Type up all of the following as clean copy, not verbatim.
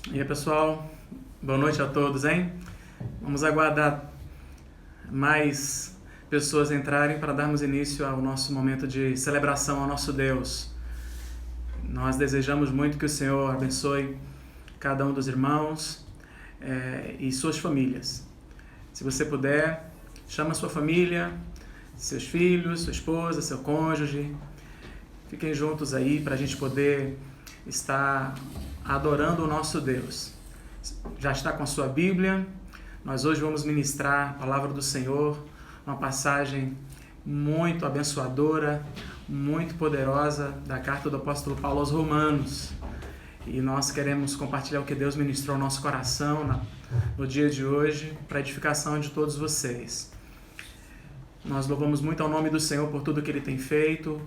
E aí, pessoal, boa noite a todos, hein? Vamos aguardar mais pessoas entrarem para darmos início ao nosso momento de celebração ao nosso Deus. Nós desejamos muito que o Senhor abençoe cada um dos irmãos e suas famílias. Se você puder, chama a sua família, seus filhos, sua esposa, seu cônjuge. Fiquem juntos aí para a gente poder estar adorando o nosso Deus. Já está com a sua Bíblia? Nós hoje vamos ministrar a palavra do Senhor, uma passagem muito abençoadora, muito poderosa da carta do apóstolo Paulo aos Romanos. E nós queremos compartilhar o que Deus ministrou ao nosso coração no dia de hoje, para a edificação de todos vocês. Nós louvamos muito ao nome do Senhor por tudo que Ele tem feito,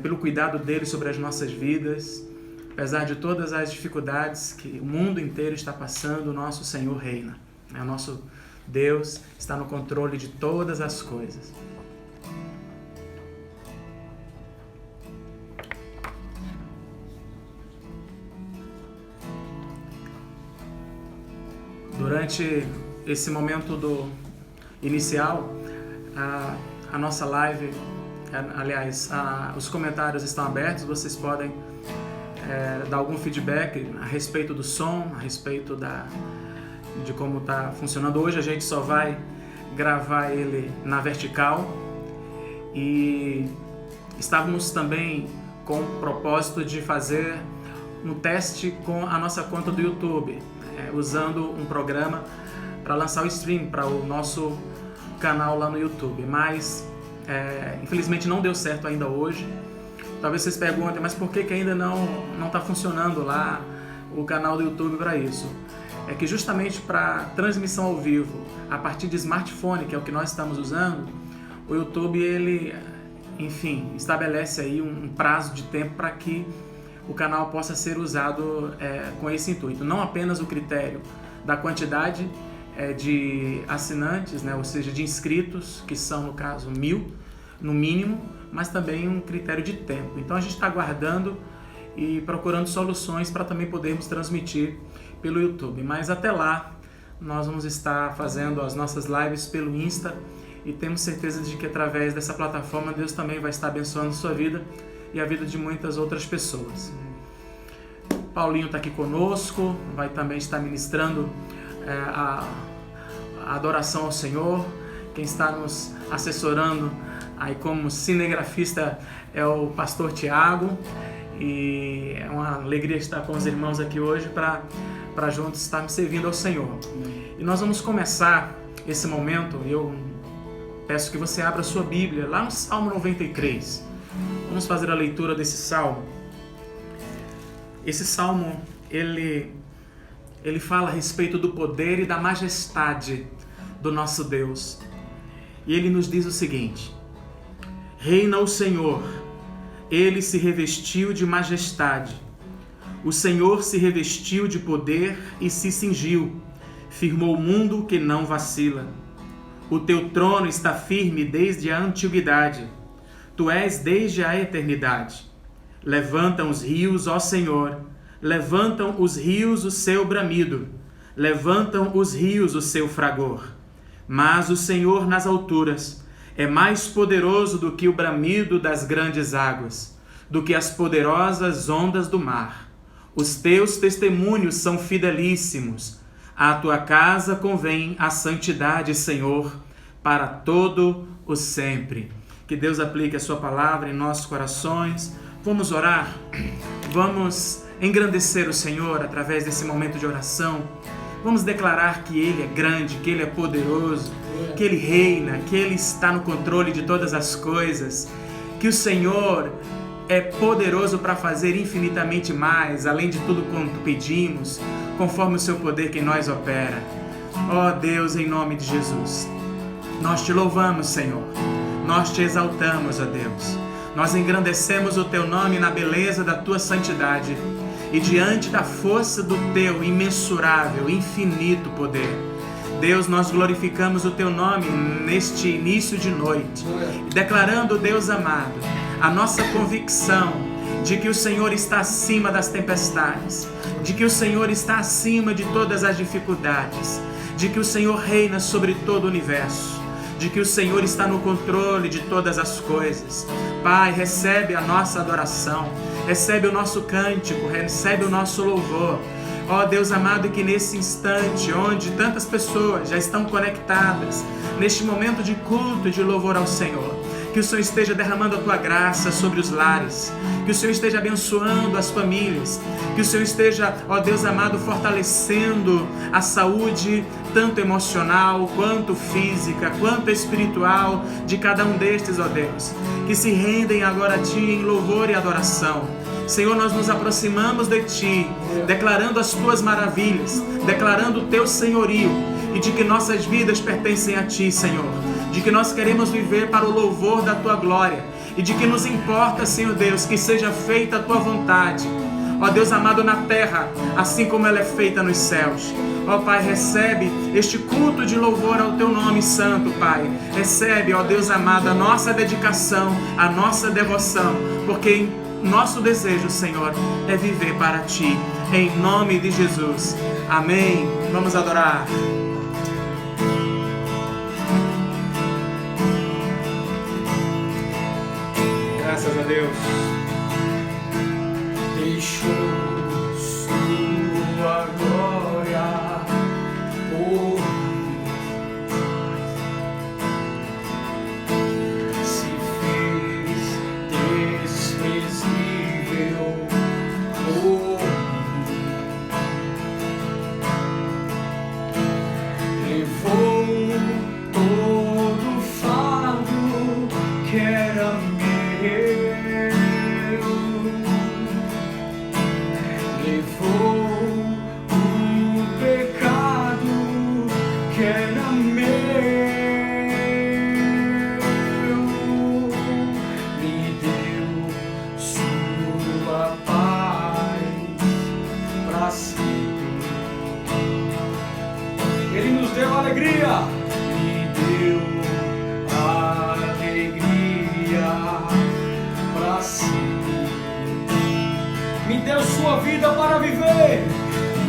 pelo cuidado dEle sobre as nossas vidas. Apesar de todas as dificuldades que o mundo inteiro está passando, o nosso Senhor reina. O nosso Deus está no controle de todas as coisas. Durante esse momento inicial, a nossa live, aliás, os comentários estão abertos, vocês podem dar algum feedback a respeito do som, a respeito de como está funcionando. Hoje a gente só vai gravar ele na vertical e estávamos também com o propósito de fazer um teste com a nossa conta do YouTube, usando um programa para lançar o stream para o nosso canal lá no YouTube, mas infelizmente não deu certo ainda hoje. Talvez vocês perguntem, mas por que ainda não está funcionando lá o canal do YouTube para isso? É que justamente para transmissão ao vivo, a partir de smartphone, que é o que nós estamos usando, o YouTube, ele, enfim, estabelece aí um prazo de tempo para que o canal possa ser usado com esse intuito. Não apenas o critério da quantidade de assinantes, né, ou seja, de inscritos, que são, no caso, 1000, no mínimo, mas também um critério de tempo. Então a gente está aguardando e procurando soluções para também podermos transmitir pelo YouTube. Mas até lá, nós vamos estar fazendo as nossas lives pelo Insta e temos certeza de que através dessa plataforma Deus também vai estar abençoando a sua vida e a vida de muitas outras pessoas. Paulinho está aqui conosco, vai também estar ministrando a adoração ao Senhor. Quem está nos assessorando aí como cinegrafista é o pastor Tiago, e é uma alegria estar com os irmãos aqui hoje para juntos estarmos servindo ao Senhor. E nós vamos começar esse momento, eu peço que você abra a sua Bíblia lá no Salmo 93. Vamos fazer a leitura desse Salmo. Esse Salmo, ele fala a respeito do poder e da majestade do nosso Deus. E ele nos diz o seguinte: reina o Senhor, ele se revestiu de majestade. O Senhor se revestiu de poder e se cingiu, firmou o mundo que não vacila. O teu trono está firme desde a antiguidade, tu és desde a eternidade. Levantam os rios, ó Senhor, levantam os rios o seu bramido, levantam os rios o seu fragor. Mas o Senhor nas alturas é mais poderoso do que o bramido das grandes águas, do que as poderosas ondas do mar. Os teus testemunhos são fidelíssimos. À tua casa convém a santidade, Senhor, para todo o sempre. Que Deus aplique a sua palavra em nossos corações. Vamos orar? Vamos engrandecer o Senhor através desse momento de oração. Vamos declarar que Ele é grande, que Ele é poderoso, que Ele reina, que Ele está no controle de todas as coisas, que o Senhor é poderoso para fazer infinitamente mais, além de tudo quanto pedimos, conforme o seu poder que em nós opera. Ó Deus, em nome de Jesus, nós te louvamos, Senhor, nós te exaltamos, ó Deus, nós engrandecemos o teu nome na beleza da tua santidade e diante da força do teu imensurável, infinito poder. Deus, nós glorificamos o teu nome neste início de noite, declarando, Deus amado, a nossa convicção de que o Senhor está acima das tempestades, de que o Senhor está acima de todas as dificuldades, de que o Senhor reina sobre todo o universo, de que o Senhor está no controle de todas as coisas. Pai, recebe a nossa adoração, recebe o nosso cântico, recebe o nosso louvor. Ó Deus amado, que nesse instante, onde tantas pessoas já estão conectadas, neste momento de culto e de louvor ao Senhor, que o Senhor esteja derramando a Tua graça sobre os lares, que o Senhor esteja abençoando as famílias, que o Senhor esteja, ó Deus amado, fortalecendo a saúde, tanto emocional, quanto física, quanto espiritual, de cada um destes, ó Deus, que se rendem agora a Ti em louvor e adoração. Senhor, nós nos aproximamos de Ti, declarando as Tuas maravilhas, declarando o Teu senhorio, e de que nossas vidas pertencem a Ti, Senhor, de que nós queremos viver para o louvor da Tua glória, e de que nos importa, Senhor Deus, que seja feita a Tua vontade, ó Deus amado, na terra, assim como ela é feita nos céus. Ó Pai, recebe este culto de louvor ao Teu nome santo, Pai. Recebe, ó Deus amado, a nossa dedicação, a nossa devoção, porque nosso desejo, Senhor, é viver para Ti, em nome de Jesus. Amém. Vamos adorar. Graças a Deus. Deixou sua glória por mim, se fez desprezível por mim, levou todo o fardo que era meu, levou o pecado que era meu, me deu sua paz para sempre. Ele nos deu alegria, me deu alegria para sempre. Me deu sua vida para viver,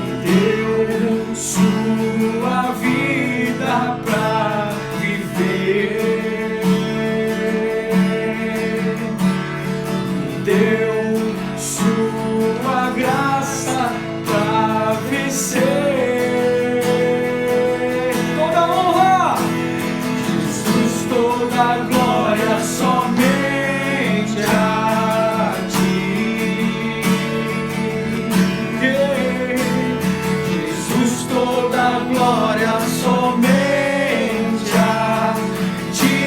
me deu sua vida para viver, me deu sua graça para vencer. Toda honra, Jesus, toda glória somente a glória somente a Ti.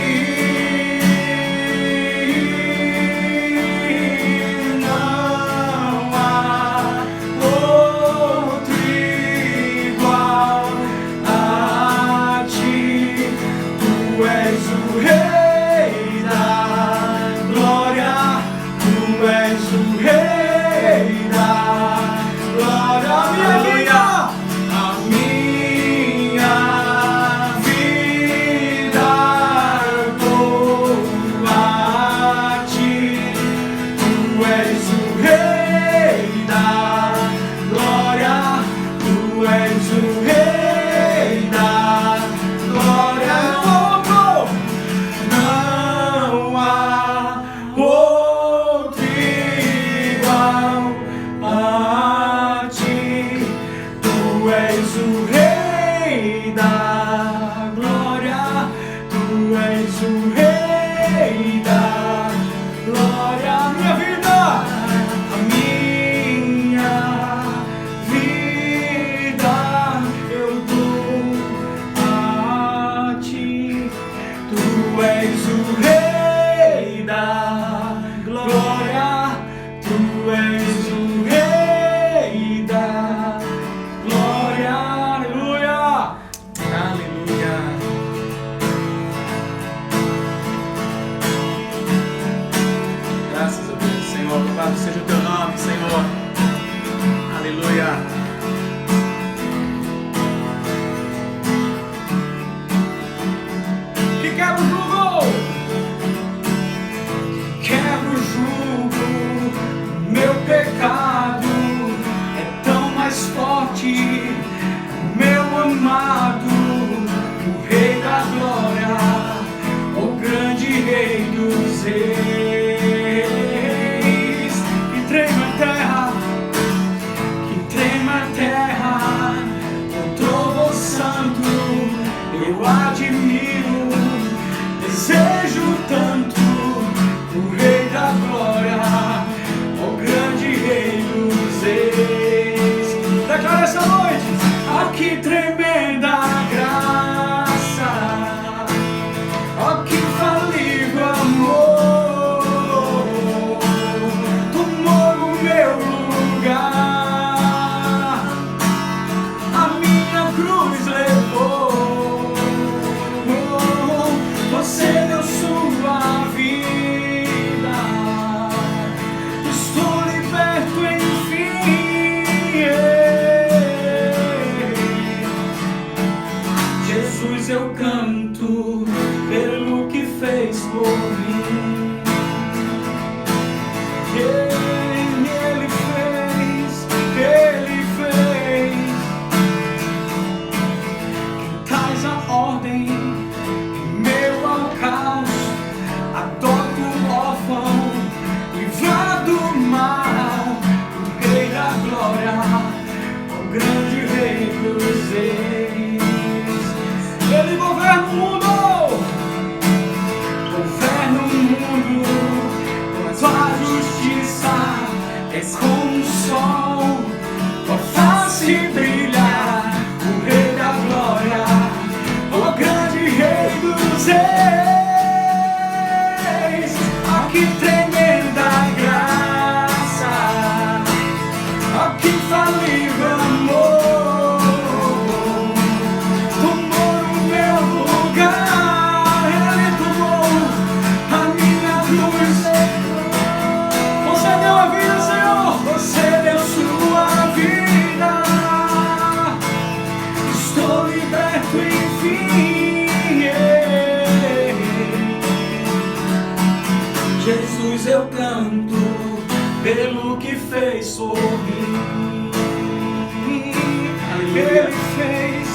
Não há outro igual a Ti. Tu és o Rei da glória, Tu és o Rei da glória. Minha vida, aleluia. morte, meu amado, o Rei da Glória, o grande Rei dos Reis. Que trema a terra, o trovo santo, eu admiro, desejo tanto o Rei da Glória, o grande Rei dos Reis. Declara essa noite: ah, que tremenda graça, oh, que infalível amor, tomou o meu lugar, a minha cruz levou, você deu sua vida, estou liberto enfim. Jesus, eu canto pelo que fez por mim. Ele fez. Tais a ordem em meu alcance, adoto o órfão, livrado do mal, o Rei da Glória, o grande Rei dos Reis. Ele governa o mundo com a tua justiça, é como o sol, tua face brilha, o Rei da Glória, o grande Rei dos Reis. Ah, que tremenda graça, ah, que infalível amor, tomou o meu lugar, Ele tomou a minha cruz. Você deu a vida, Senhor, você deu sua vida, estou liberto enfim. Jesus, eu canto pelo que fez por mim. Ele fez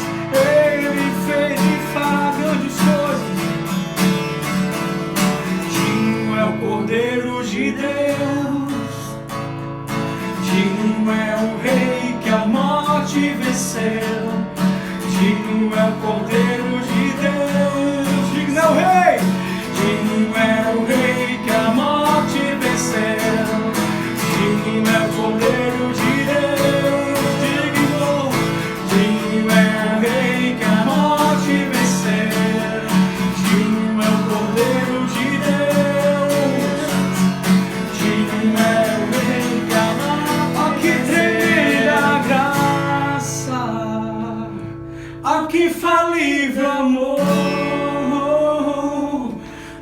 e fará grandes coisas. Digno é o Cordeiro de Deus, digno é o Rei que a morte venceu, digno é o Cordeiro de Deus, digno é o Rei, digno é o Rei que a morte venceu, digno é o Cordeiro de Deus, digno é o Rei que a morte venceu, digno é o Cordeiro de Deus, digno é o Rei que a morte. Oh, que tremenda graça, oh, que infalível amor,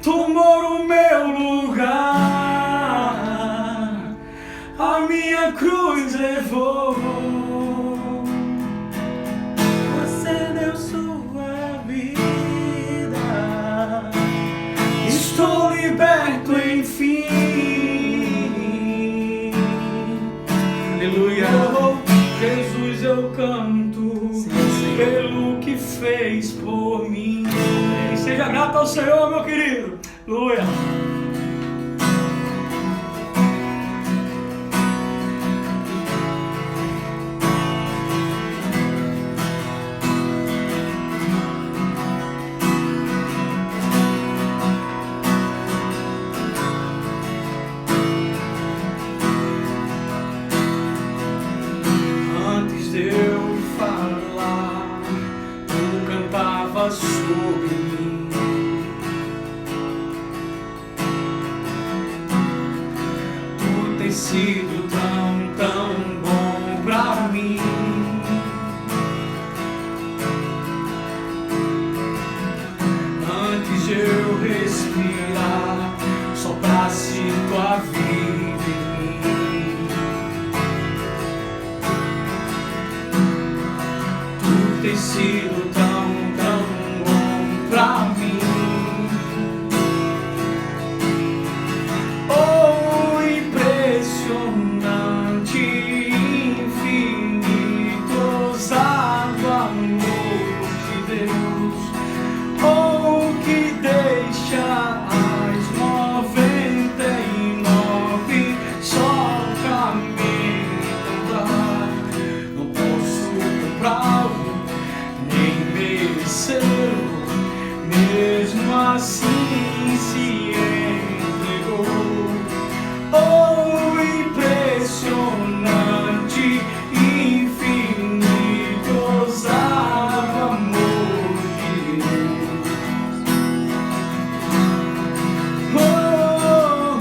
tomou o meu lugar, a minha cruz levou, você deu sua vida, estou liberto enfim. Aleluia. Jesus, eu canto pelo que fez por mim. Seja grato ao Senhor, meu querido. Aleluia. Antes de eu falar, tu cantava sobre mim. Tu tens sido tão bom pra mim. Antes de eu respirar, soprasse tua vida em mim. Tu tens sido tão bom pra mim. Oh, impressionante, infinito, comprá-lo, nem mereceu, mesmo assim se entregou. Oh, impressionante, infinito, ousado amor de Deus. Oh,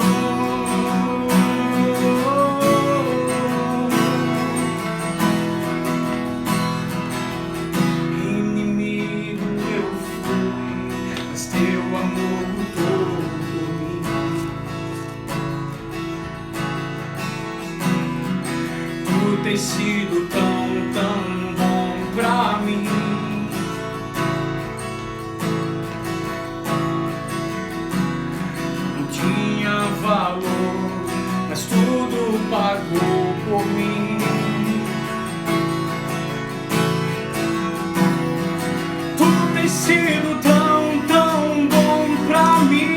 inimigo eu fui, mas teu amor lutou por mim. Tu tens sido tão bom pra mim. Não tinha valor, mas tudo pagou por mim. Tu tens sido tão bom pra mim.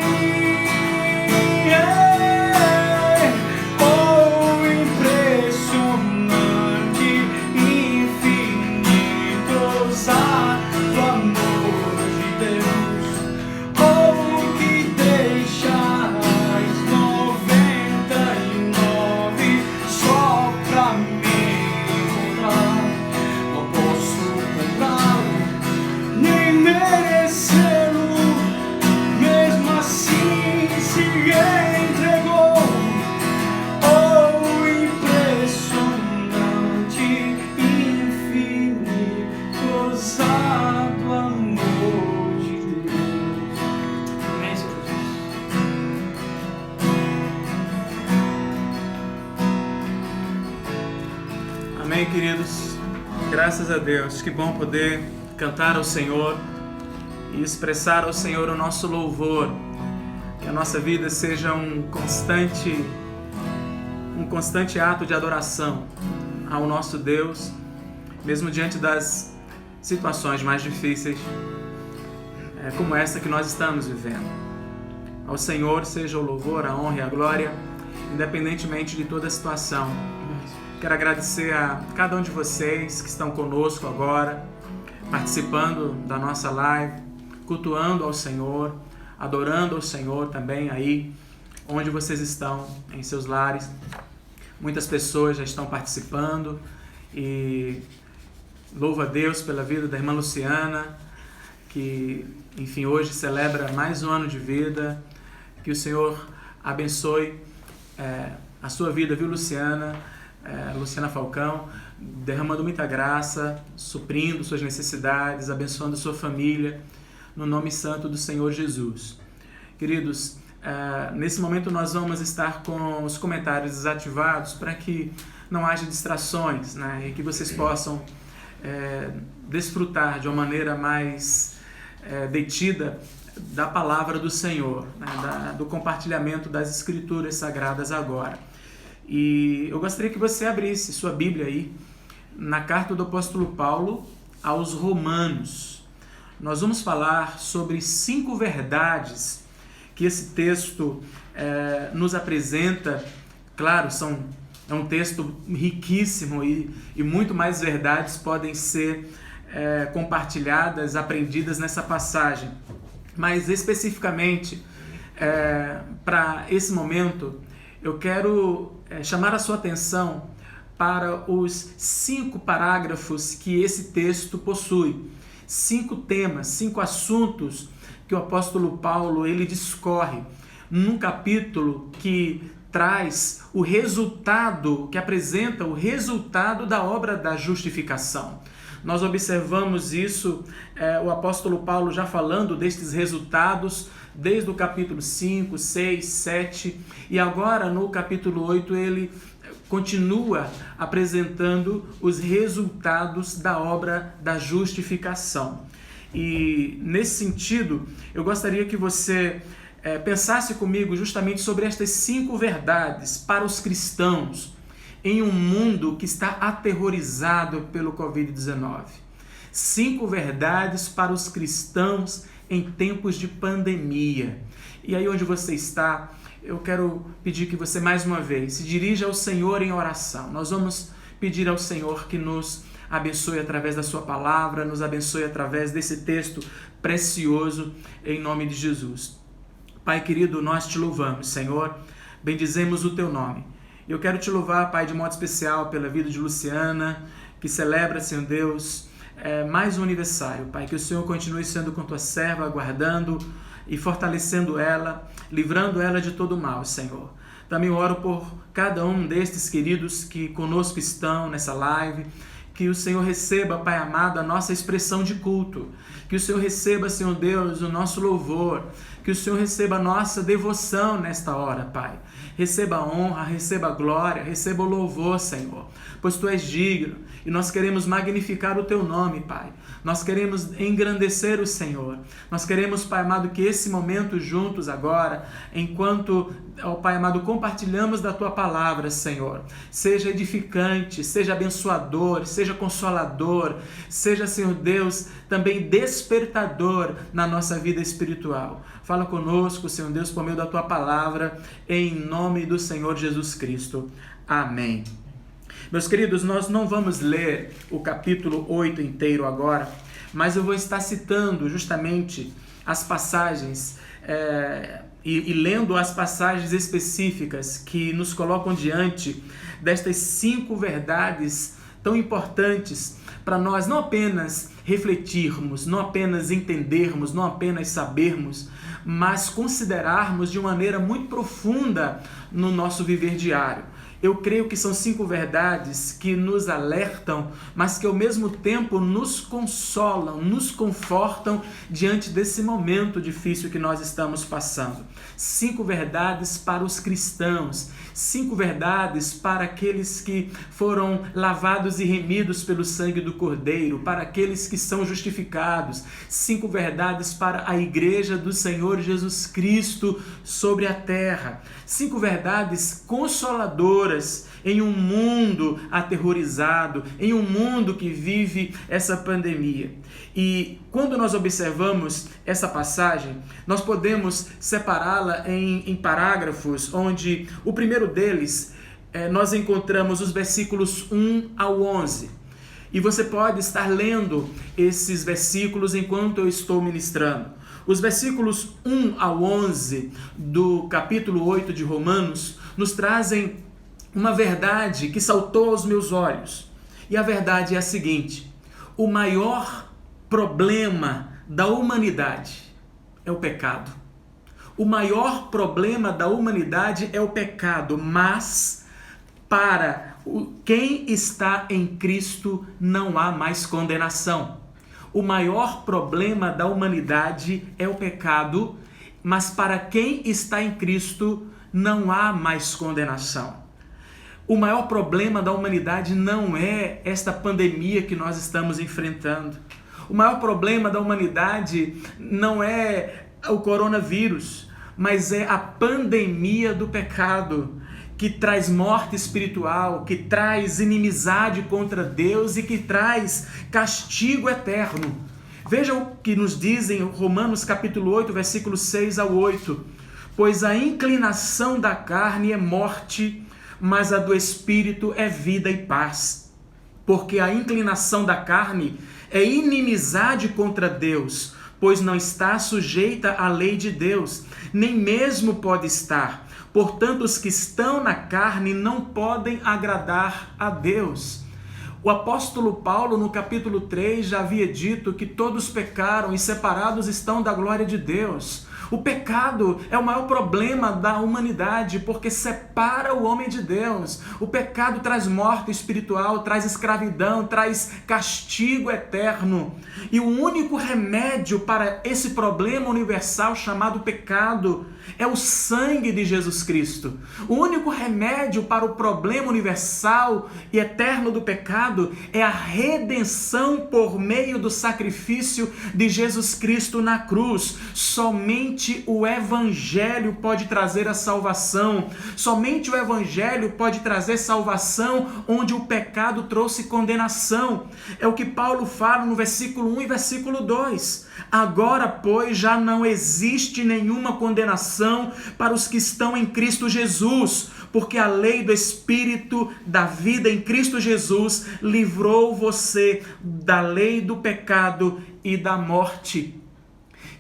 Oh, impressionante, infinito, ousado amor de Deus. Oh, que deixas 99 só pra me encontrar. Não posso comprá-lo, nem merecê-lo, mesmo assim se entregou. Oh, impressionante, infinito, ousado amor de Deus. Amém, Senhor Jesus. Amém, queridos. Graças a Deus. Que bom poder cantar ao Senhor e expressar ao Senhor o nosso louvor. Que a nossa vida seja um constante ato de adoração ao nosso Deus, mesmo diante das situações mais difíceis, como essa que nós estamos vivendo. Ao Senhor seja o louvor, a honra e a glória, independentemente de toda a situação. Quero agradecer a cada um de vocês que estão conosco agora, participando da nossa live, cultuando ao Senhor, adorando ao Senhor também aí onde vocês estão, em seus lares. Muitas pessoas já estão participando e louvo a Deus pela vida da irmã Luciana, que, enfim, hoje celebra mais um ano de vida. Que o Senhor abençoe a sua vida, viu, Luciana? Luciana Falcão, derramando muita graça, suprindo suas necessidades, abençoando sua família, no nome santo do Senhor Jesus. Queridos, nesse momento nós vamos estar com os comentários desativados para que não haja distrações, né? E que vocês possam desfrutar de uma maneira mais detida da palavra do Senhor, né? Do compartilhamento das Escrituras Sagradas agora. E eu gostaria que você abrisse sua Bíblia aí na carta do apóstolo Paulo aos Romanos. Nós vamos falar sobre 5 verdades que esse texto nos apresenta. Claro, é um texto riquíssimo e muito mais verdades podem ser compartilhadas, aprendidas nessa passagem. Mas especificamente para esse momento, eu quero chamar a sua atenção para os 5 parágrafos que esse texto possui. 5 temas, 5 assuntos que o apóstolo Paulo ele discorre num capítulo que traz o resultado, que apresenta o resultado da obra da justificação. Nós observamos isso, o apóstolo Paulo já falando destes resultados desde o capítulo 5, 6, 7 e agora no capítulo 8 ele continua apresentando os resultados da obra da justificação. E nesse sentido, eu gostaria que você pensasse comigo justamente sobre estas 5 verdades para os cristãos em um mundo que está aterrorizado pelo Covid-19. 5 verdades para os cristãos em tempos de pandemia. E aí onde você está, eu quero pedir que você mais uma vez se dirija ao Senhor em oração. Nós vamos pedir ao Senhor que nos abençoe através da sua palavra, nos abençoe através desse texto precioso, em nome de Jesus. Pai querido, nós te louvamos, Senhor, bendizemos o teu nome. Eu quero te louvar, Pai, de modo especial pela vida de Luciana, que celebra, Senhor Deus, mais um aniversário, Pai, que o Senhor continue sendo com tua serva, guardando e fortalecendo ela, livrando ela de todo mal, Senhor. Também oro por cada um destes queridos que conosco estão nessa live, que o Senhor receba, Pai amado, a nossa expressão de culto, que o Senhor receba, Senhor Deus, o nosso louvor, que o Senhor receba a nossa devoção nesta hora, Pai. Receba a honra, receba a glória, receba o louvor, Senhor, pois Tu és digno e nós queremos magnificar o Teu nome, Pai. Nós queremos engrandecer o Senhor. Nós queremos, Pai amado, que esse momento juntos agora, enquanto, ó Pai amado, compartilhamos da Tua palavra, Senhor, seja edificante, seja abençoador, seja consolador, seja, Senhor Deus, também despertador na nossa vida espiritual. Fala conosco, Senhor Deus, por meio da Tua palavra, em nome do Senhor Jesus Cristo. Amém. Meus queridos, nós não vamos ler o capítulo 8 inteiro agora, mas eu vou estar citando justamente as passagens e lendo as passagens específicas que nos colocam diante destas 5 verdades tão importantes para nós não apenas refletirmos, não apenas entendermos, não apenas sabermos, mas considerarmos de maneira muito profunda no nosso viver diário. Eu creio que são 5 verdades que nos alertam, mas que ao mesmo tempo nos consolam, nos confortam diante desse momento difícil que nós estamos passando. 5 verdades para os cristãos, 5 verdades para aqueles que foram lavados e remidos pelo sangue do Cordeiro, para aqueles que são justificados, 5 verdades para a igreja do Senhor Jesus Cristo sobre a terra, 5 verdades consoladoras em um mundo aterrorizado, em um mundo que vive essa pandemia. E quando nós observamos essa passagem, nós podemos separá-la em parágrafos, onde o primeiro deles, nós encontramos os versículos 1 ao 11. E você pode estar lendo esses versículos enquanto eu estou ministrando. Os versículos 1 ao 11 do capítulo 8 de Romanos nos trazem uma verdade que saltou aos meus olhos. E a verdade é a seguinte: o maior problema da humanidade é o pecado. O maior problema da humanidade é o pecado, mas para quem está em Cristo não há mais condenação. O maior problema da humanidade é o pecado, mas para quem está em Cristo não há mais condenação. O maior problema da humanidade não é esta pandemia que nós estamos enfrentando. O maior problema da humanidade não é o coronavírus, mas é a pandemia do pecado, que traz morte espiritual, que traz inimizade contra Deus e que traz castigo eterno. Veja o que nos dizem Romanos capítulo 8, versículos 6 ao 8. Pois a inclinação da carne é morte, mas a do Espírito é vida e paz. Porque a inclinação da carne é inimizade contra Deus, pois não está sujeita à lei de Deus, nem mesmo pode estar. Portanto, os que estão na carne não podem agradar a Deus. O apóstolo Paulo, no capítulo 3, já havia dito que todos pecaram e separados estão da glória de Deus. O pecado é o maior problema da humanidade, porque separa o homem de Deus. O pecado traz morte espiritual, traz escravidão, traz castigo eterno. E o único remédio para esse problema universal chamado pecado é o sangue de Jesus Cristo. O único remédio para o problema universal e eterno do pecado é a redenção por meio do sacrifício de Jesus Cristo na cruz. Somente o Evangelho pode trazer a salvação. Somente o Evangelho pode trazer salvação onde o pecado trouxe condenação. É o que Paulo fala no versículo 1 e versículo 2. Agora, pois, já não existe nenhuma condenação para os que estão em Cristo Jesus, porque a lei do Espírito da vida em Cristo Jesus livrou você da lei do pecado e da morte.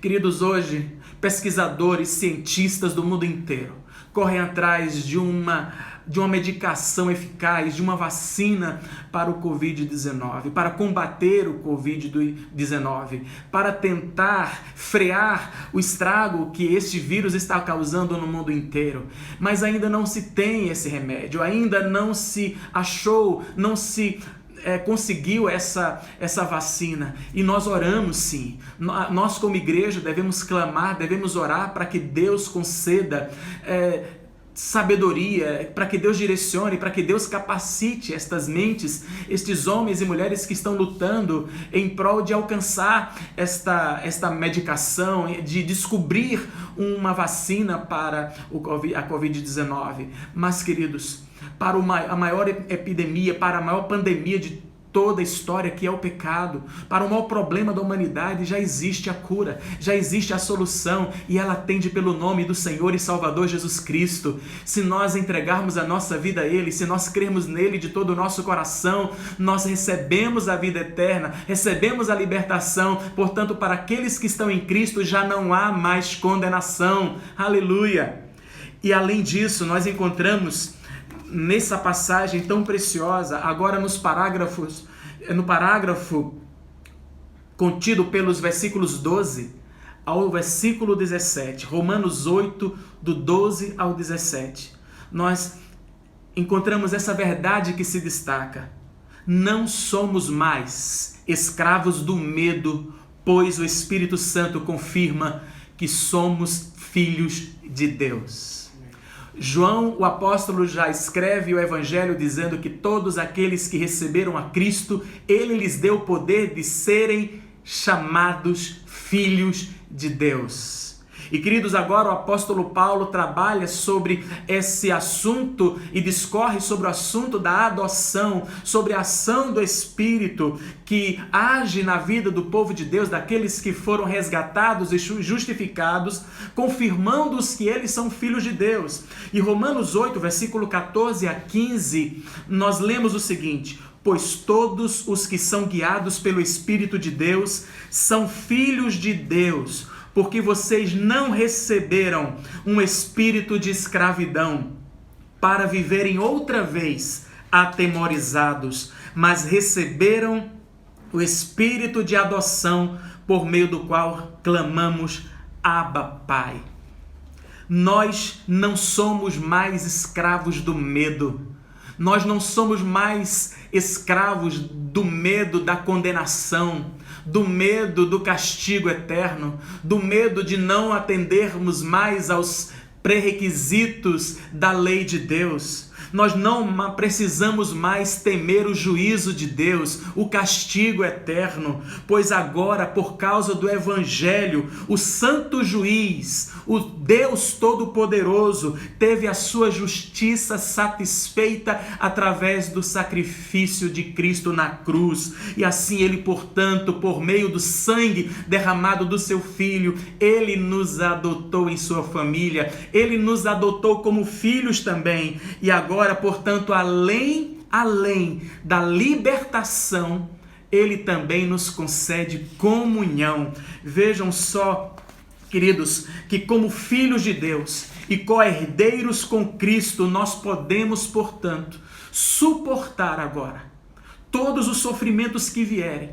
Queridos, hoje, pesquisadores, cientistas do mundo inteiro correm atrás de uma medicação eficaz, de uma vacina para o Covid-19, para combater o Covid-19, para tentar frear o estrago que este vírus está causando no mundo inteiro. Mas ainda não se tem esse remédio, ainda não se achou, não se conseguiu essa vacina. E nós oramos sim. Nós como igreja devemos clamar, devemos orar para que Deus conceda sabedoria, para que Deus direcione, para que Deus capacite estas mentes, estes homens e mulheres que estão lutando em prol de alcançar esta medicação, de descobrir uma vacina para a Covid-19. Mas, queridos, para a maior epidemia, para a maior pandemia de toda a história, que é o pecado, para o maior problema da humanidade, já existe a cura, já existe a solução, e ela atende pelo nome do Senhor e Salvador Jesus Cristo. Se nós entregarmos a nossa vida a Ele, se nós crermos nele de todo o nosso coração, nós recebemos a vida eterna, recebemos a libertação. Portanto, para aqueles que estão em Cristo, já não há mais condenação. Aleluia! E além disso, nós encontramos nessa passagem tão preciosa, agora no parágrafo contido pelos versículos 12 ao versículo 17, Romanos 8, do 12 ao 17, nós encontramos essa verdade que se destaca: não somos mais escravos do medo, pois o Espírito Santo confirma que somos filhos de Deus. João, o apóstolo, já escreve o Evangelho dizendo que todos aqueles que receberam a Cristo, Ele lhes deu o poder de serem chamados filhos de Deus. E, queridos, agora o apóstolo Paulo trabalha sobre esse assunto e discorre sobre o assunto da adoção, sobre a ação do Espírito que age na vida do povo de Deus, daqueles que foram resgatados e justificados, confirmando-os que eles são filhos de Deus. E Romanos 8, versículo 14 a 15, nós lemos o seguinte: pois todos os que são guiados pelo Espírito de Deus são filhos de Deus, porque vocês não receberam um espírito de escravidão para viverem outra vez atemorizados, mas receberam o espírito de adoção, por meio do qual clamamos: Abba, Pai. Nós não somos mais escravos do medo. Nós não somos mais escravos do medo da condenação, do medo do castigo eterno, do medo de não atendermos mais aos pré-requisitos da lei de Deus. Nós não precisamos mais temer o juízo de Deus, o castigo eterno, pois agora, por causa do Evangelho, o Santo Juiz, o Deus Todo-Poderoso, teve a sua justiça satisfeita através do sacrifício de Cristo na cruz. E assim Ele, portanto, por meio do sangue derramado do Seu Filho, Ele nos adotou em Sua família, Ele nos adotou como filhos também. E agora, portanto, além da libertação, Ele também nos concede comunhão. Vejam só, queridos, que como filhos de Deus e co-herdeiros com Cristo, nós podemos, portanto, suportar agora todos os sofrimentos que vierem,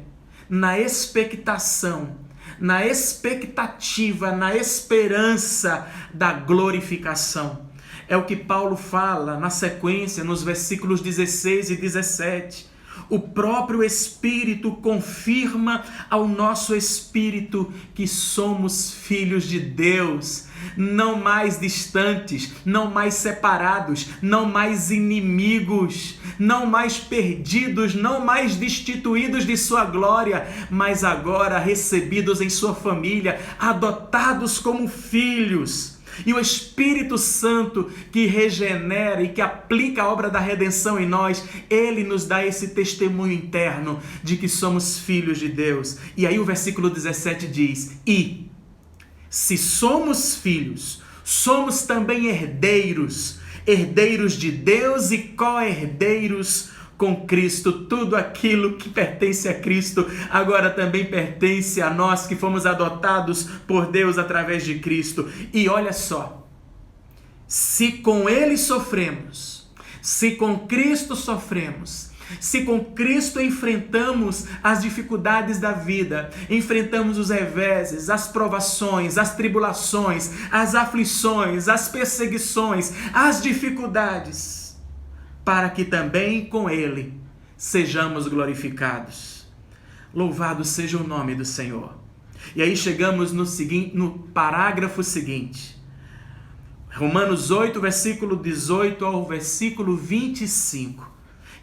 na expectação, na expectativa, na esperança da glorificação. É o que Paulo fala na sequência, nos versículos 16 e 17. O próprio Espírito confirma ao nosso espírito que somos filhos de Deus, não mais distantes, não mais separados, não mais inimigos, não mais perdidos, não mais destituídos de sua glória, mas agora recebidos em sua família, adotados como filhos. E o Espírito Santo que regenera e que aplica a obra da redenção em nós, Ele nos dá esse testemunho interno de que somos filhos de Deus. E aí o versículo 17 diz: e se somos filhos, somos também herdeiros, herdeiros de Deus e co-herdeiros com Cristo. Tudo aquilo que pertence a Cristo agora também pertence a nós que fomos adotados por Deus através de Cristo. E olha só, se com Ele sofremos, se com Cristo sofremos, se com Cristo enfrentamos as dificuldades da vida, enfrentamos os reveses, as provações, as tribulações, as aflições, as perseguições, as dificuldades, para que também com Ele sejamos glorificados. Louvado seja o nome do Senhor. E aí chegamos no parágrafo seguinte. Romanos 8, versículo 18 ao versículo 25.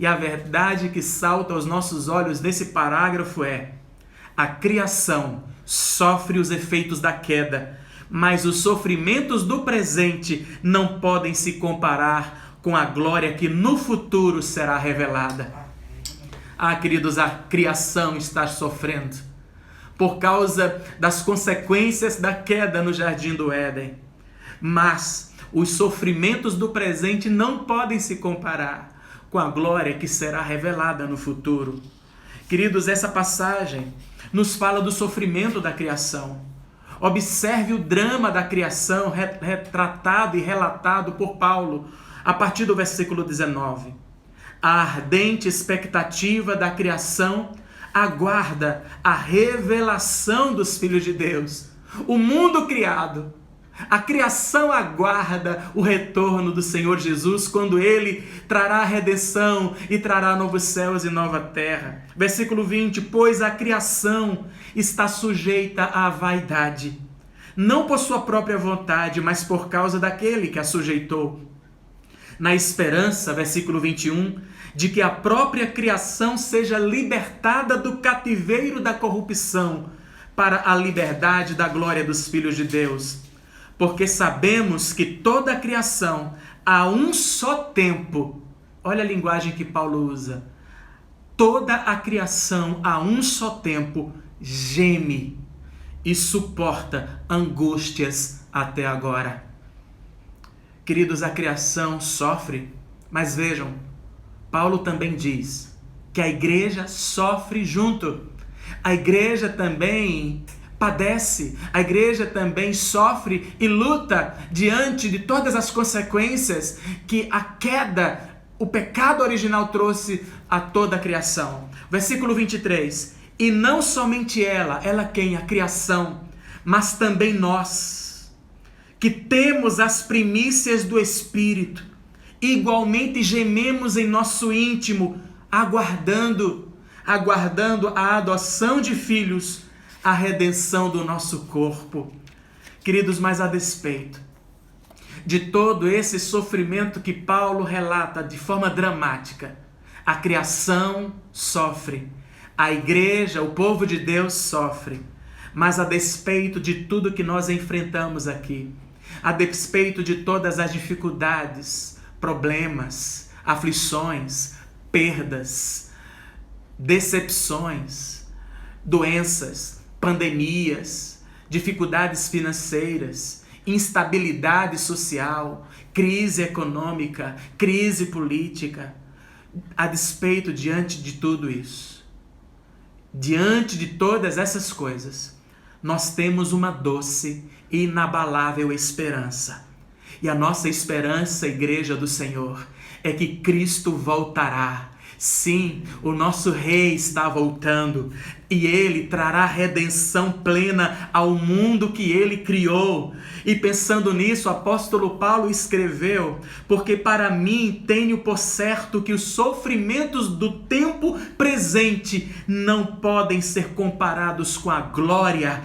E a verdade que salta aos nossos olhos nesse parágrafo é: a criação sofre os efeitos da queda, mas os sofrimentos do presente não podem se comparar com a glória que no futuro será revelada. Ah, queridos, a criação está sofrendo por causa das consequências da queda no Jardim do Éden. Mas os sofrimentos do presente não podem se comparar com a glória que será revelada no futuro. Queridos, essa passagem nos fala do sofrimento da criação. Observe o drama da criação retratado e relatado por Paulo a partir do versículo 19. A ardente expectativa da criação aguarda a revelação dos filhos de Deus. O mundo criado, a criação aguarda o retorno do Senhor Jesus, quando Ele trará a redenção e trará novos céus e nova terra. Versículo 20, pois a criação está sujeita à vaidade, não por sua própria vontade, mas por causa daquele que a sujeitou, na esperança, versículo 21, de que a própria criação seja libertada do cativeiro da corrupção para a liberdade da glória dos filhos de Deus. Porque sabemos que toda a criação, a um só tempo, olha a linguagem que Paulo usa, toda a criação, a um só tempo, geme e suporta angústias até agora. Queridos, a criação sofre, mas vejam, Paulo também diz que a igreja sofre junto. A igreja também padece, a igreja também sofre e luta diante de todas as consequências que a queda, o pecado original trouxe a toda a criação. Versículo 23, e não somente ela quem? A criação, mas também nós, que temos as primícias do Espírito, igualmente gememos em nosso íntimo, aguardando a adoção de filhos, a redenção do nosso corpo. Queridos, mas a despeito de todo esse sofrimento que Paulo relata de forma dramática, a criação sofre, a igreja, o povo de Deus sofre, mas a despeito de tudo que nós enfrentamos aqui, a despeito de todas as dificuldades, problemas, aflições, perdas, decepções, doenças, pandemias, dificuldades financeiras, instabilidade social, crise econômica, crise política, a despeito diante de tudo isso, diante de todas essas coisas, nós temos uma doce e inabalável esperança. E a nossa esperança, Igreja do Senhor, é que Cristo voltará. Sim, o nosso Rei está voltando e Ele trará redenção plena ao mundo que Ele criou. E pensando nisso, o apóstolo Paulo escreveu: porque para mim tenho por certo que os sofrimentos do tempo presente não podem ser comparados com a glória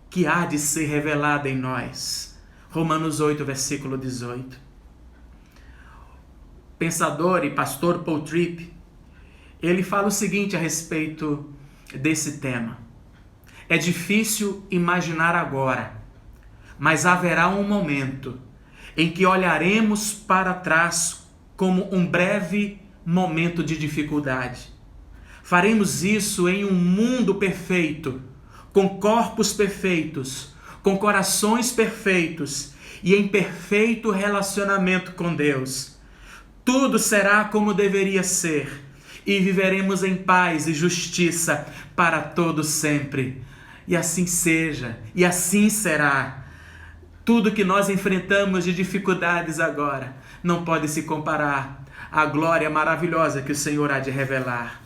que há de ser revelada em nós. Romanos 8, versículo 18. Pensador e pastor Paul Tripp, ele fala o seguinte a respeito desse tema: é difícil imaginar agora, mas haverá um momento em que olharemos para trás como um breve momento de dificuldade. Faremos isso em um mundo perfeito, com corpos perfeitos, com corações perfeitos e em perfeito relacionamento com Deus, tudo será como deveria ser e viveremos em paz e justiça para todo sempre. E assim seja, e assim será. Tudo que nós enfrentamos de dificuldades agora não pode se comparar à glória maravilhosa que o Senhor há de revelar.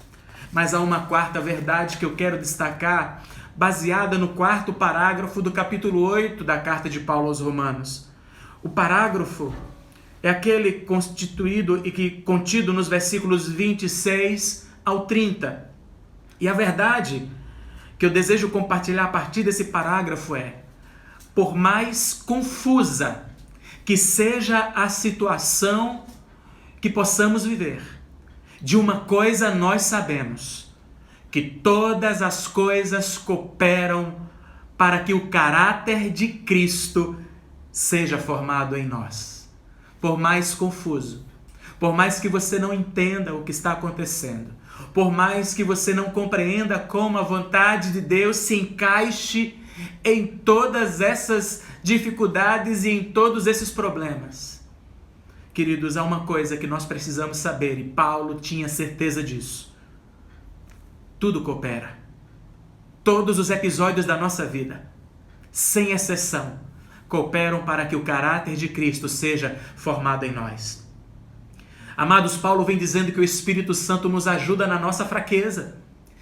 Mas há uma quarta verdade que eu quero destacar, baseada no 4º parágrafo do capítulo 8 da carta de Paulo aos Romanos. O parágrafo é aquele constituído e que contido nos versículos 26 ao 30. E a verdade que eu desejo compartilhar a partir desse parágrafo é: por mais confusa que seja a situação que possamos viver, de uma coisa nós sabemos, que todas as coisas cooperam para que o caráter de Cristo seja formado em nós. Por mais confuso, por mais que você não entenda o que está acontecendo, por mais que você não compreenda como a vontade de Deus se encaixe em todas essas dificuldades e em todos esses problemas. Queridos, há uma coisa que nós precisamos saber, e Paulo tinha certeza disso. Tudo coopera. Todos os episódios da nossa vida, sem exceção, cooperam para que o caráter de Cristo seja formado em nós. Amados, Paulo vem dizendo que o Espírito Santo nos ajuda na nossa fraqueza.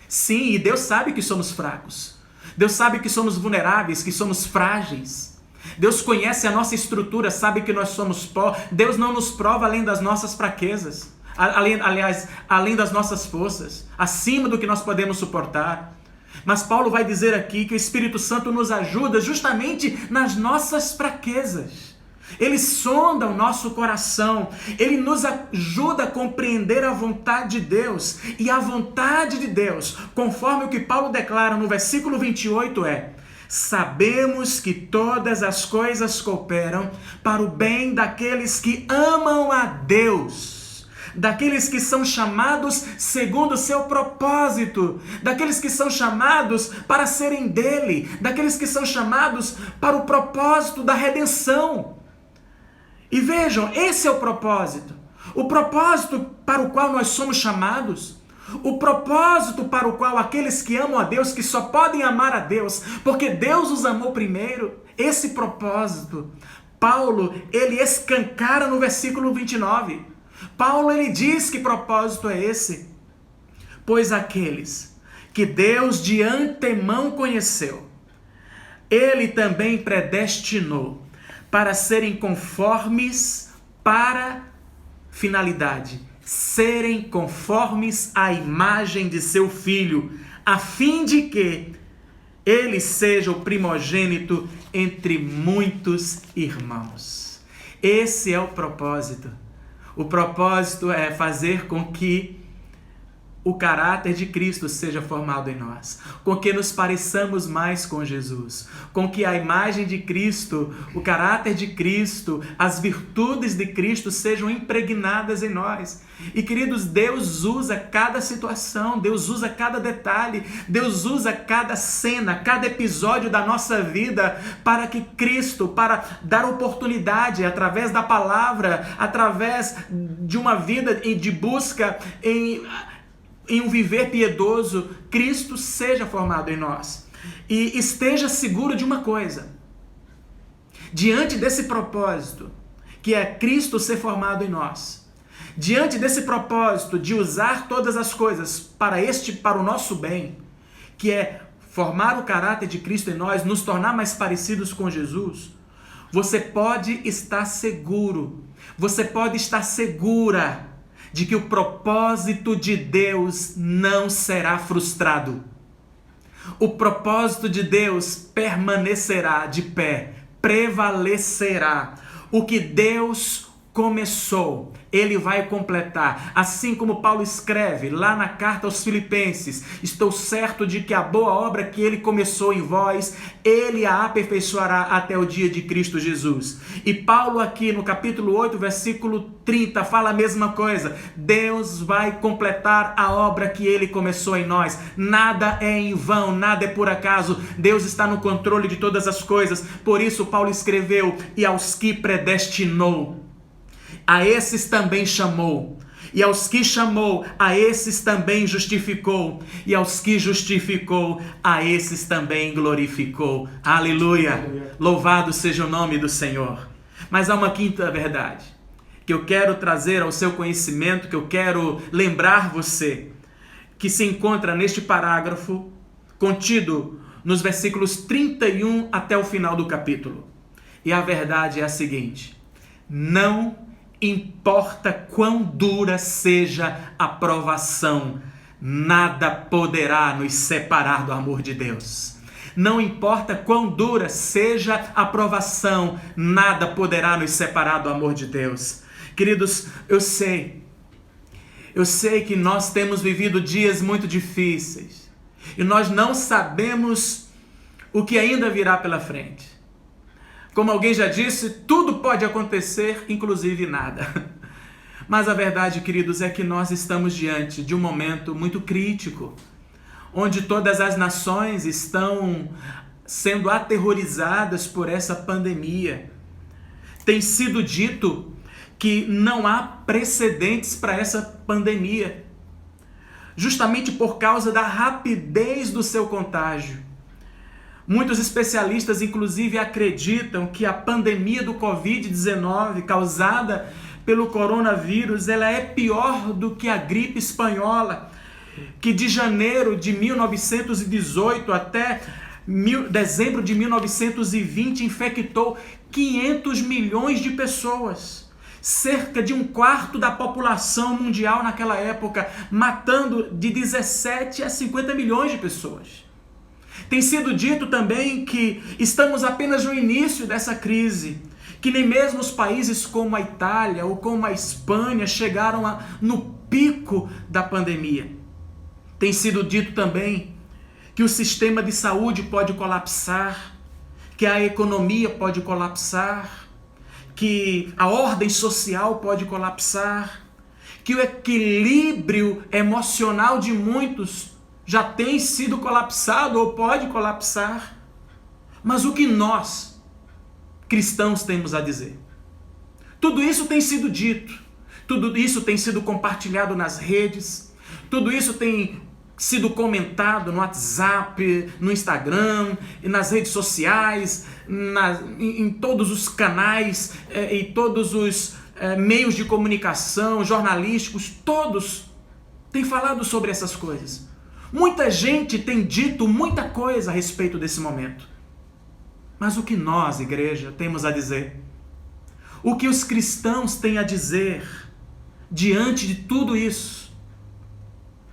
Sim, e Deus sabe que somos fracos. Deus sabe que somos vulneráveis, que somos frágeis. Deus conhece a nossa estrutura, sabe que nós somos pó. Deus não nos prova além das nossas fraquezas. Além das nossas forças, acima do que nós podemos suportar. Mas Paulo vai dizer aqui que o Espírito Santo nos ajuda justamente nas nossas fraquezas. Ele sonda o nosso coração, ele nos ajuda a compreender a vontade de Deus. E a vontade de Deus, conforme o que Paulo declara no versículo 28 é: sabemos que todas as coisas cooperam para o bem daqueles que amam a Deus, daqueles que são chamados segundo o seu propósito, daqueles que são chamados para serem dele, daqueles que são chamados para o propósito da redenção. E vejam, esse é o propósito para o qual nós somos chamados, o propósito para o qual aqueles que amam a Deus, que só podem amar a Deus, porque Deus os amou primeiro, esse propósito, Paulo, ele escancara no versículo 29. Paulo, ele diz que propósito é esse? Pois aqueles que Deus de antemão conheceu, ele também predestinou para serem conformes para finalidade, serem conformes à imagem de seu Filho, a fim de que ele seja o primogênito entre muitos irmãos. Esse é o propósito. O propósito é fazer com que o caráter de Cristo seja formado em nós, com que nos pareçamos mais com Jesus, com que a imagem de Cristo, o caráter de Cristo, as virtudes de Cristo sejam impregnadas em nós. E queridos, Deus usa cada situação, Deus usa cada detalhe, Deus usa cada cena, cada episódio da nossa vida para que Cristo, para dar oportunidade através da palavra, através de uma vida de busca em um viver piedoso, Cristo seja formado em nós. E esteja seguro de uma coisa: diante desse propósito, que é Cristo ser formado em nós, diante desse propósito de usar todas as coisas para o nosso bem, que é formar o caráter de Cristo em nós, nos tornar mais parecidos com Jesus, você pode estar seguro, você pode estar segura de que o propósito de Deus não será frustrado. O propósito de Deus permanecerá de pé, prevalecerá. O que Deus começou, ele vai completar. Assim como Paulo escreve lá na carta aos Filipenses: estou certo de que a boa obra que ele começou em vós, ele a aperfeiçoará até o dia de Cristo Jesus. E Paulo aqui no capítulo 8, versículo 30, fala a mesma coisa. Deus vai completar a obra que ele começou em nós. Nada é em vão, nada é por acaso. Deus está no controle de todas as coisas. Por isso Paulo escreveu: e aos que predestinou, a esses também chamou, e aos que chamou, a esses também justificou, e aos que justificou, a esses também glorificou. Aleluia! Louvado seja o nome do Senhor. Mas há uma quinta verdade que eu quero trazer ao seu conhecimento, que eu quero lembrar você, que se encontra neste parágrafo contido nos versículos 31 até o final do capítulo. E a verdade é a seguinte: não importa quão dura seja a provação, nada poderá nos separar do amor de Deus. Não importa quão dura seja a provação, nada poderá nos separar do amor de Deus. Queridos, eu sei que nós temos vivido dias muito difíceis e nós não sabemos o que ainda virá pela frente. Como alguém já disse, tudo pode acontecer, inclusive nada. Mas a verdade, queridos, é que nós estamos diante de um momento muito crítico, onde todas as nações estão sendo aterrorizadas por essa pandemia. Tem sido dito que não há precedentes para essa pandemia, justamente por causa da rapidez do seu contágio. Muitos especialistas, inclusive, acreditam que a pandemia do Covid-19, causada pelo coronavírus, ela é pior do que a gripe espanhola, que de janeiro de 1918 até dezembro de 1920 infectou 500 milhões de pessoas. Cerca de um quarto da população mundial naquela época, matando de 17 a 50 milhões de pessoas. Tem sido dito também que estamos apenas no início dessa crise, que nem mesmo os países como a Itália ou como a Espanha chegaram no pico da pandemia. Tem sido dito também que o sistema de saúde pode colapsar, que a economia pode colapsar, que a ordem social pode colapsar, que o equilíbrio emocional de muitos já tem sido colapsado ou pode colapsar. Mas o que nós, cristãos, temos a dizer? Tudo isso tem sido dito, tudo isso tem sido compartilhado nas redes, tudo isso tem sido comentado no WhatsApp, no Instagram, nas redes sociais, em todos os canais, em todos os meios de comunicação, jornalísticos, todos têm falado sobre essas coisas. Muita gente tem dito muita coisa a respeito desse momento. Mas o que nós, igreja, temos a dizer? O que os cristãos têm a dizer diante de tudo isso?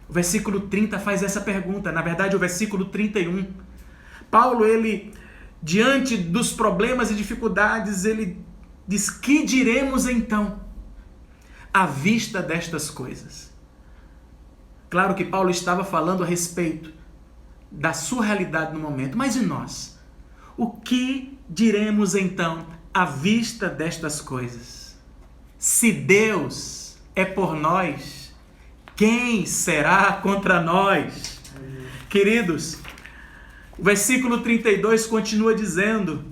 O versículo 30 faz essa pergunta, na verdade o versículo 31. Paulo, ele, diante dos problemas e dificuldades, ele diz: que diremos então à vista destas coisas? Claro que Paulo estava falando a respeito da sua realidade no momento, mas e nós? O que diremos então à vista destas coisas? Se Deus é por nós, quem será contra nós? Queridos, o versículo 32 continua dizendo: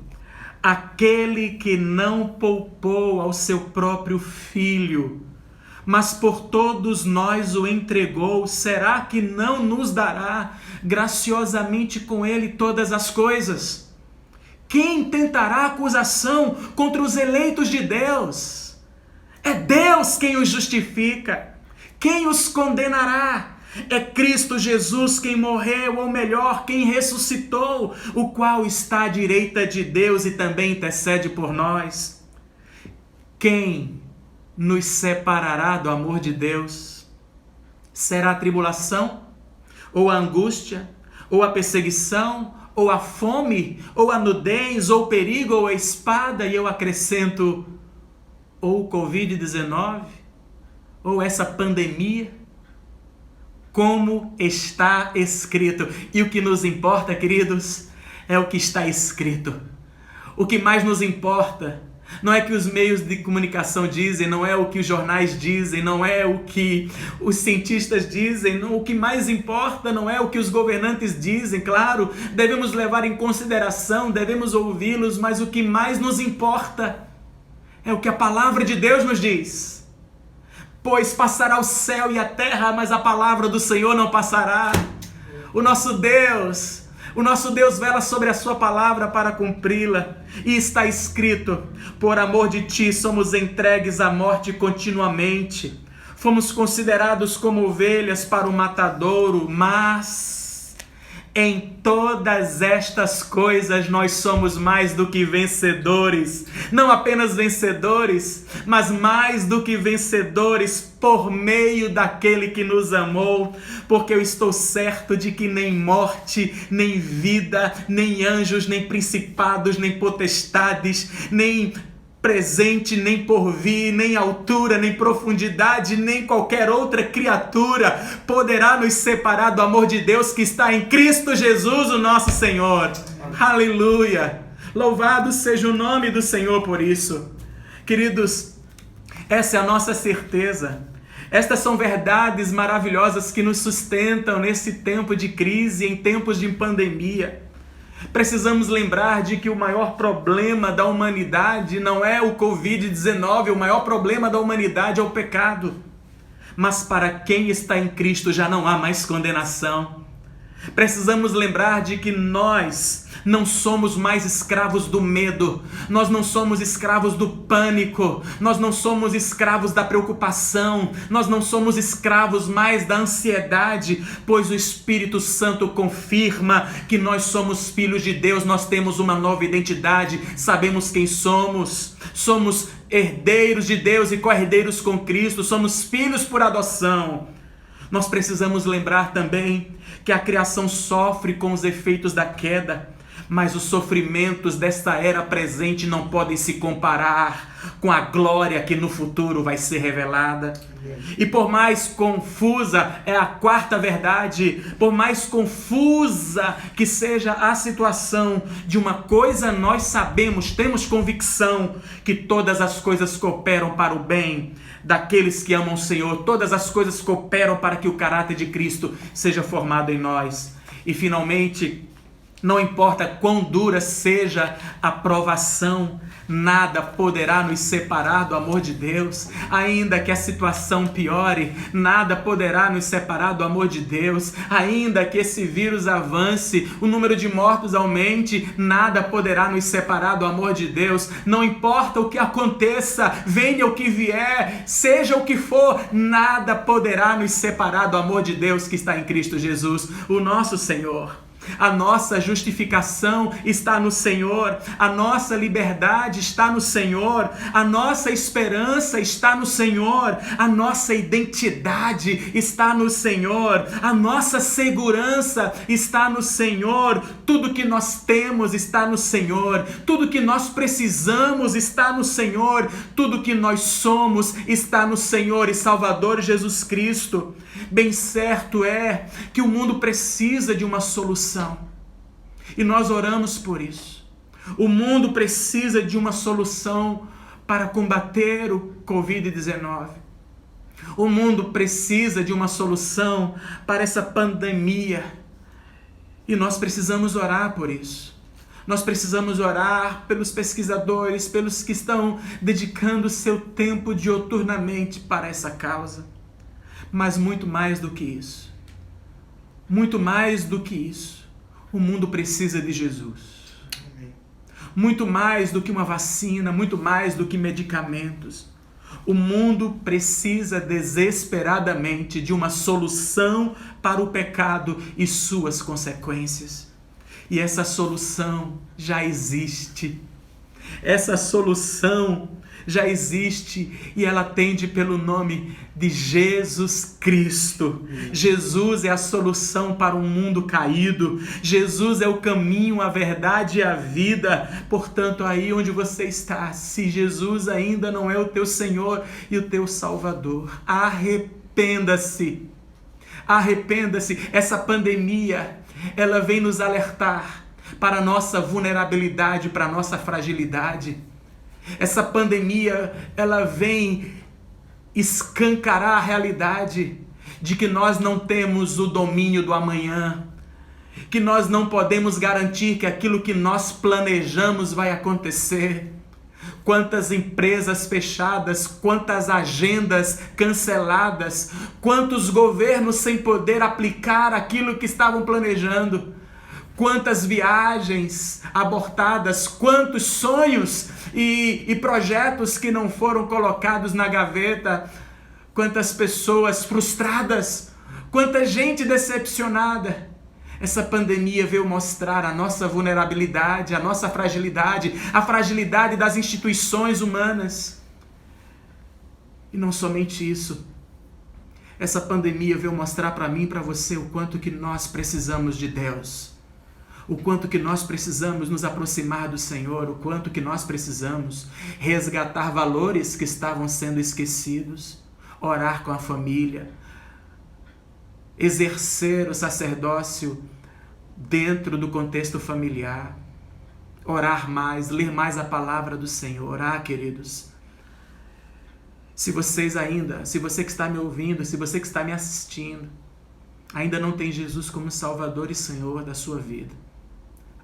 aquele que não poupou ao seu próprio filho, mas por todos nós o entregou, será que não nos dará graciosamente com ele todas as coisas? Quem tentará acusação contra os eleitos de Deus? É Deus quem os justifica. Quem os condenará? É Cristo Jesus quem morreu, ou melhor, quem ressuscitou, o qual está à direita de Deus e também intercede por nós. Quem nos separará do amor de Deus? Será a tribulação, ou a angústia, ou a perseguição, ou a fome, ou a nudez, ou o perigo, ou a espada? E eu acrescento: ou o Covid-19, ou essa pandemia, como está escrito. E o que nos importa, queridos, é o que está escrito. O que mais nos importa não é o que os meios de comunicação dizem, não é o que os jornais dizem, não é o que os cientistas dizem, não, o que mais importa não é o que os governantes dizem. Claro, devemos levar em consideração, devemos ouvi-los, mas o que mais nos importa é o que a palavra de Deus nos diz. Pois passará o céu e a terra, mas a palavra do Senhor não passará. O nosso Deus vela sobre a sua palavra para cumpri-la. E está escrito: por amor de ti somos entregues à morte continuamente. Fomos considerados como ovelhas para o matadouro, mas em todas estas coisas nós somos mais do que vencedores. Não apenas vencedores, mas mais do que vencedores por meio daquele que nos amou. Porque eu estou certo de que nem morte, nem vida, nem anjos, nem principados, nem potestades, nem presente, nem porvir, nem altura, nem profundidade, nem qualquer outra criatura poderá nos separar do amor de Deus que está em Cristo Jesus, o nosso Senhor. Aleluia! Louvado seja o nome do Senhor por isso. Queridos, essa é a nossa certeza. Estas são verdades maravilhosas que nos sustentam nesse tempo de crise, em tempos de pandemia. Precisamos lembrar de que o maior problema da humanidade não é o Covid-19, o maior problema da humanidade é o pecado. Mas para quem está em Cristo já não há mais condenação. Precisamos lembrar de que nós não somos mais escravos do medo, nós não somos escravos do pânico, nós não somos escravos da preocupação, nós não somos escravos mais da ansiedade, pois o Espírito Santo confirma que nós somos filhos de Deus, nós temos uma nova identidade, sabemos quem somos, somos herdeiros de Deus e co-herdeiros com Cristo, somos filhos por adoção. Nós precisamos lembrar também que a criação sofre com os efeitos da queda, mas os sofrimentos desta era presente não podem se comparar com a glória que no futuro vai ser revelada. E por mais confusa, é a quarta verdade, por mais confusa que seja a situação, de uma coisa nós sabemos, temos convicção, que todas as coisas cooperam para o bem daqueles que amam o Senhor, todas as coisas cooperam para que o caráter de Cristo seja formado em nós. E finalmente, não importa quão dura seja a provação, nada poderá nos separar do amor de Deus. Ainda que a situação piore, nada poderá nos separar do amor de Deus. Ainda que esse vírus avance, o número de mortos aumente, nada poderá nos separar do amor de Deus. Não importa o que aconteça, venha o que vier, seja o que for, nada poderá nos separar do amor de Deus que está em Cristo Jesus, o nosso Senhor. A nossa justificação está no Senhor, a nossa liberdade está no Senhor, a nossa esperança está no Senhor, a nossa identidade está no Senhor, a nossa segurança está no Senhor, tudo que nós temos está no Senhor, tudo que nós precisamos está no Senhor, tudo que nós somos está no Senhor e Salvador Jesus Cristo. Bem certo é que o mundo precisa de uma solução e nós oramos por isso. O mundo precisa de uma solução para combater o Covid-19. O mundo precisa de uma solução para essa pandemia e nós precisamos orar por isso. Nós precisamos orar pelos pesquisadores, pelos que estão dedicando seu tempo dioturnamente para essa causa. Mas muito mais do que isso, o mundo precisa de Jesus. Muito mais do que uma vacina, muito mais do que medicamentos. O mundo precisa desesperadamente de uma solução para o pecado e suas consequências. E essa solução já existe. Essa solução já existe e ela atende pelo nome de Jesus Cristo. Jesus é a solução para um mundo caído. Jesus é o caminho, a verdade e a vida. Portanto, aí onde você está, se Jesus ainda não é o teu Senhor e o teu Salvador, arrependa-se. Arrependa-se. Essa pandemia, ela vem nos alertar para a nossa vulnerabilidade, para a nossa fragilidade. Essa pandemia, ela vem escancarar a realidade de que nós não temos o domínio do amanhã, que nós não podemos garantir que aquilo que nós planejamos vai acontecer. Quantas empresas fechadas, quantas agendas canceladas, quantos governos sem poder aplicar aquilo que estavam planejando, quantas viagens abortadas, quantos sonhos e projetos que não foram colocados na gaveta, quantas pessoas frustradas, quanta gente decepcionada. Essa pandemia veio mostrar a nossa vulnerabilidade, a nossa fragilidade, a fragilidade das instituições humanas. E não somente isso, essa pandemia veio mostrar para mim e para você o quanto que nós precisamos de Deus. O quanto que nós precisamos nos aproximar do Senhor, o quanto que nós precisamos resgatar valores que estavam sendo esquecidos, orar com a família, exercer o sacerdócio dentro do contexto familiar, orar mais, ler mais a palavra do Senhor. Queridos, se você que está me ouvindo, se você que está me assistindo, ainda não tem Jesus como Salvador e Senhor da sua vida,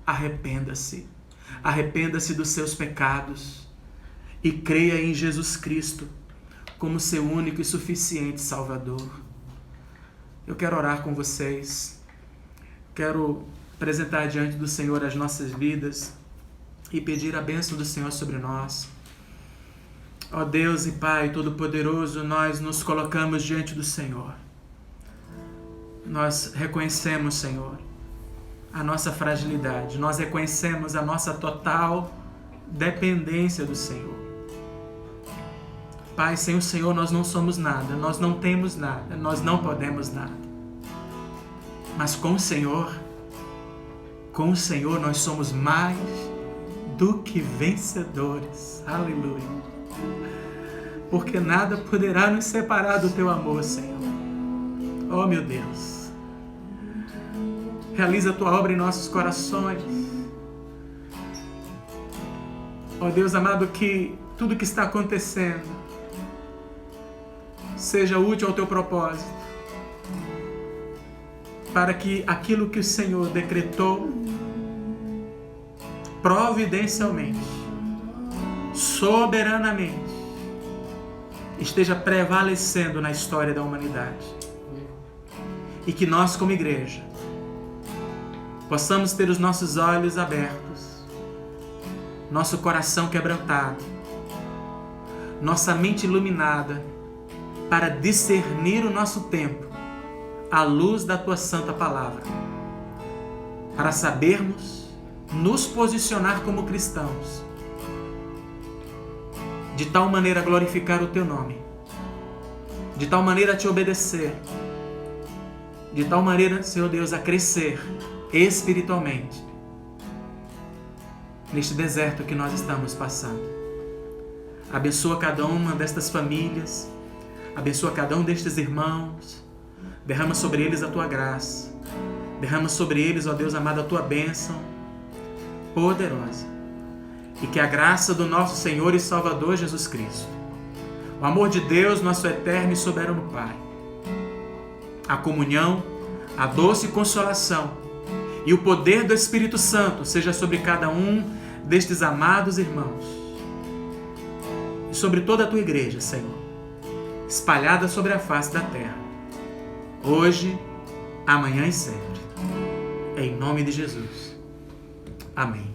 arrependa-se. Arrependa-se dos seus pecados e creia em Jesus Cristo como seu único e suficiente Salvador. Eu quero orar com vocês. Quero apresentar diante do Senhor as nossas vidas e pedir a bênção do Senhor sobre nós. Ó Deus e Pai Todo-Poderoso, nós nos colocamos diante do Senhor. Nós reconhecemos, Senhor, a nossa fragilidade. Nós reconhecemos a nossa total dependência do Senhor. Pai, sem o Senhor nós não somos nada, nós não temos nada, nós não podemos nada. Mas com o Senhor nós somos mais do que vencedores. Aleluia. Porque nada poderá nos separar do Teu amor, Senhor. Oh, meu Deus. Realiza a Tua obra em nossos corações. Oh, Deus amado, que tudo que está acontecendo seja útil ao Teu propósito, para que aquilo que o Senhor decretou providencialmente, soberanamente, esteja prevalecendo na história da humanidade. E que nós, como igreja, possamos ter os nossos olhos abertos, nosso coração quebrantado, nossa mente iluminada, para discernir o nosso tempo à luz da Tua Santa Palavra, para sabermos nos posicionar como cristãos, de tal maneira a glorificar o Teu nome, de tal maneira a Te obedecer, de tal maneira, Senhor Deus, a crescer espiritualmente neste deserto que nós estamos passando. Abençoa cada uma destas famílias, abençoa cada um destes irmãos, derrama sobre eles a Tua graça, derrama sobre eles, ó Deus amado, a Tua bênção poderosa, e que a graça do nosso Senhor e Salvador Jesus Cristo, o amor de Deus, nosso eterno e soberano Pai, a comunhão, a doce consolação e o poder do Espírito Santo seja sobre cada um destes amados irmãos e sobre toda a Tua igreja, Senhor, espalhada sobre a face da terra, hoje, amanhã e sempre. Em nome de Jesus. Amém.